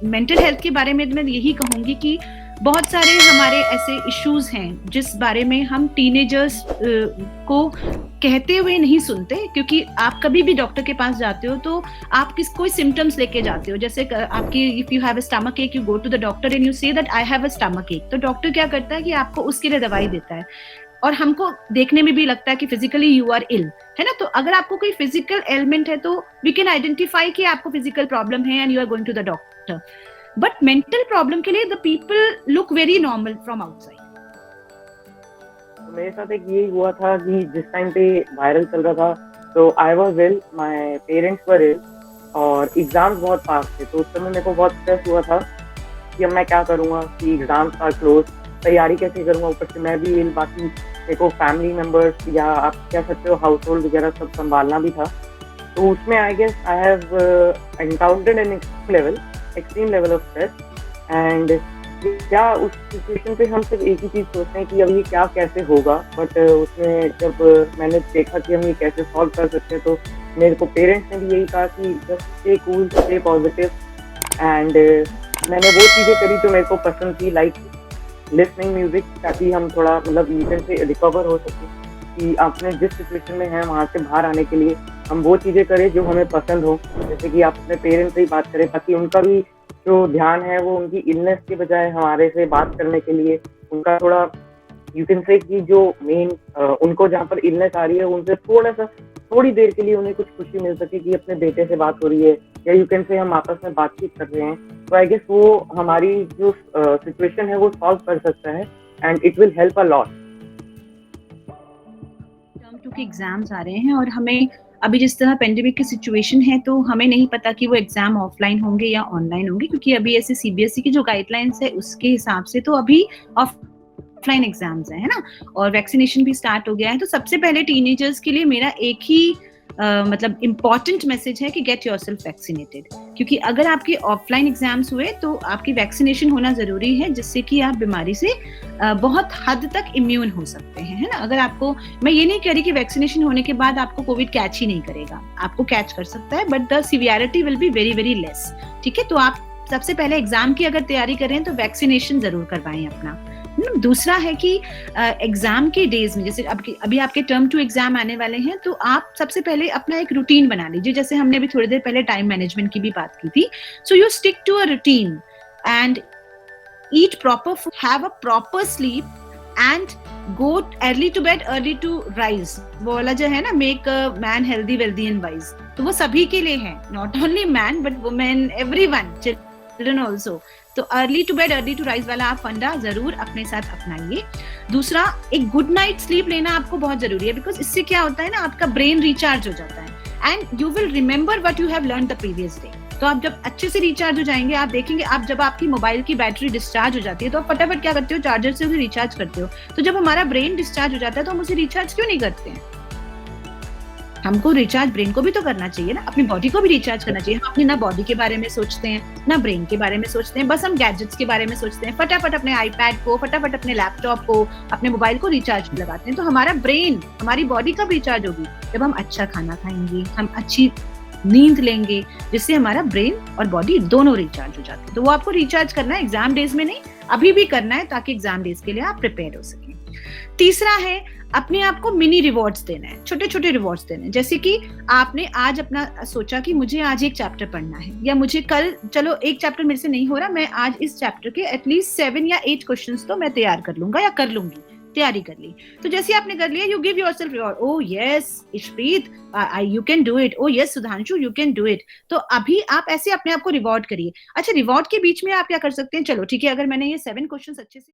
Mental health के बारे में मैं यही कहूँगी कि बहुत सारे हमारे ऐसे इश्यूज हैं जिस बारे में हम टीनेजर्स को कहते हुए नहीं सुनते, क्योंकि आप कभी भी डॉक्टर के पास जाते हो तो आप कोई सिम्टम्स लेके जाते हो। जैसे आपकी if you have a stomach ache, you go to the doctor and you say that I have a stomach ache, तो डॉक्टर क्या करता है कि आपको उसके लिए दवाई देता है, और हमको देखने में भी लगता है कि फिजिकली यू आर इल, है ना। तो अगर आपको कोई फिजिकल एलिमेंट है तो वी कैन आइडेंटिफाई कि आपको फिजिकल प्रॉब्लम है and you are going to the doctor. But mental problem के लिए the people look very normal from outside. मेरे साथ एक यही हुआ था कि जिस टाइम पे वायरल चल रहा था तो I was ill, my parents were ill और एग्जाम्स बहुत पास थे, तो उस समय मेरे को बहुत स्ट्रेस हुआ था कि अब मैं क्या करूँगा, कि एग्जाम्स आर क्लोज, तैयारी कैसे करूँगा, ऊपर से मैं भी इल, बाकी मेरे को फैमिली मेम्बर्स या आप कह सकते हो हाउस होल्ड वगैरह सब संभालना भी था। तो उसमें I guess I have encountered an extreme level of stress and क्या उस सिचुएशन पे हम सिर्फ एक ही चीज़ सोचते हैं कि अब ये क्या कैसे होगा, बट उसमें जब मैंने देखा कि हम ये कैसे सॉल्व कर सकते हैं तो मेरे को पेरेंट्स ने भी यही कहा कि just stay cool, stay positive and मैंने वो चीज़ें करी जो मेरे को पसंद थी, लाइक लिसनिंग म्यूजिक, ताकि हम थोड़ा मतलब वीकेंड से रिकवर हो सके, कि आपने जिस सिचुएशन में हैं वहाँ से बाहर आने के लिए हम वो चीज़ें करें जो हमें पसंद हो। जैसे कि आप अपने पेरेंट्स से ही बात करें ताकि उनका भी जो ध्यान है वो उनकी इलनेस के बजाय हमारे से बात करने के लिए, उनका थोड़ा यू कैन से कि जो मेन उनको जहाँ पर इलनेस आ रही है उनसे थोड़ी देर के लिए उन्हें कुछ खुशी मिल सके कि अपने बेटे से बात हो रही है, या यू कैन से हम आपस में बातचीत कर रहे हैं। तो आई गेस वो हमारी जो सिचुएशन है वो सॉल्व कर सकता है and it will help a lot. क्योंकि एग्जाम्स आ रहे हैं और हमें अभी जिस तरह पेंडेमिक की सिचुएशन है तो हमें नहीं पता कि वो एग्जाम ऑफलाइन होंगे या ऑनलाइन होंगे, क्योंकि अभी ऐसे सीबीएसई की जो गाइडलाइंस है उसके हिसाब से तो अभी ऑफलाइन एग्जाम्स है ना, और वैक्सीनेशन भी स्टार्ट हो गया है। तो सबसे पहले टीनेजर्स के लिए मेरा एक ही मतलब इम्पॉर्टेंट मैसेज है कि गेट योरसेल्फ वैक्सीनेटेड, क्योंकि अगर आपके ऑफलाइन एग्जाम्स हुए तो आपकी वैक्सीनेशन होना जरूरी है, जिससे कि आप बीमारी से बहुत हद तक इम्यून हो सकते हैं, है ना। अगर आपको, मैं ये नहीं कह रही कि वैक्सीनेशन होने के बाद आपको कोविड कैच ही नहीं करेगा, आपको कैच कर सकता है, but the severity will be very very less, ठीक है। तो आप सबसे पहले एग्जाम की अगर तैयारी कर रहे हैं तो वैक्सीनेशन जरूर करवाएं अपना। दूसरा है कि एग्जाम के डेज में, जैसे अभी आपके टर्म 2 एग्जाम आने वाले हैं, तो आप सबसे पहले अपना एक रूटीन बना लीजिए। जैसे हमने अभी थोड़ी देर पहले टाइम मैनेजमेंट की भी बात की थी, so you stick to a routine and eat proper food, have a proper sleep and go early to bed, early to rise। वो वाला जो है ना, make a man healthy, wealthy and wise, तो वो सभी के लिए है, not only man but women, everyone, children also। तो early to bed early to rise वाला आप फंडा जरूर अपने साथ अपनाइए। दूसरा, एक गुड नाइट स्लीप लेना आपको बहुत जरूरी है, बिकॉज इससे क्या होता है ना, आपका ब्रेन रिचार्ज हो जाता है and you will remember what you have learn the previous day. तो आप जब अच्छे से रिचार्ज हो जाएंगे, आप देखेंगे, आप जब आपकी मोबाइल की बैटरी डिस्चार्ज हो जाती है तो आप फटाफट क्या करते हो, चार्जर से उसे रिचार्ज करते हो। तो जब हमारा ब्रेन डिस्चार्ज हो जाता है तो हम उसे रिचार्ज क्यों नहीं करते हैं? हमको रिचार्ज ब्रेन को भी तो करना चाहिए ना, अपनी बॉडी को भी रिचार्ज करना चाहिए। हम अपनी ना बॉडी के बारे में सोचते हैं ना ब्रेन के बारे में सोचते हैं, बस हम गैजेट्स के बारे में सोचते हैं। फटाफट अपने आईपैड को, फटाफट अपने लैपटॉप को, अपने मोबाइल को रिचार्ज लगाते हैं। तो हमारा ब्रेन, हमारी बॉडी कब रिचार्ज होगी? जब हम अच्छा खाना खाएंगे, हम अच्छी नींद लेंगे, जिससे हमारा ब्रेन और बॉडी दोनों रिचार्ज हो जाते हैं। तो वो आपको रिचार्ज करना है, एग्जाम डेज में नहीं, अभी भी करना है, ताकि एग्जाम डेज के लिए आप प्रिपेयर हो सकें। तीसरा है, अपने आप को मिनी रिवॉर्ड्स देना है, छोटे छोटे रिवॉर्ड्स देने हैं। जैसे कि आपने आज अपना सोचा कि मुझे आज एक चैप्टर पढ़ना है, या मुझे कल, चलो एक चैप्टर मेरे से नहीं हो रहा, मैं आज इस चैप्टर के एटलीस्ट 7 या 8 क्वेश्चंस तो मैं तैयार कर लूंगा या कर लूंगी, तैयारी कर ली। तो जैसे आपने कर लिया, you give yourself reward, oh yes Ishpreet, you can do it, oh yes Sudhanshu, you can do it. तो अभी आप ऐसे अपने आप को रिवॉर्ड करिए। अच्छा, रिवॉर्ड के बीच में आप क्या कर सकते हैं, चलो ठीक है, अगर मैंने ये 7 क्वेश्चंस अच्छे से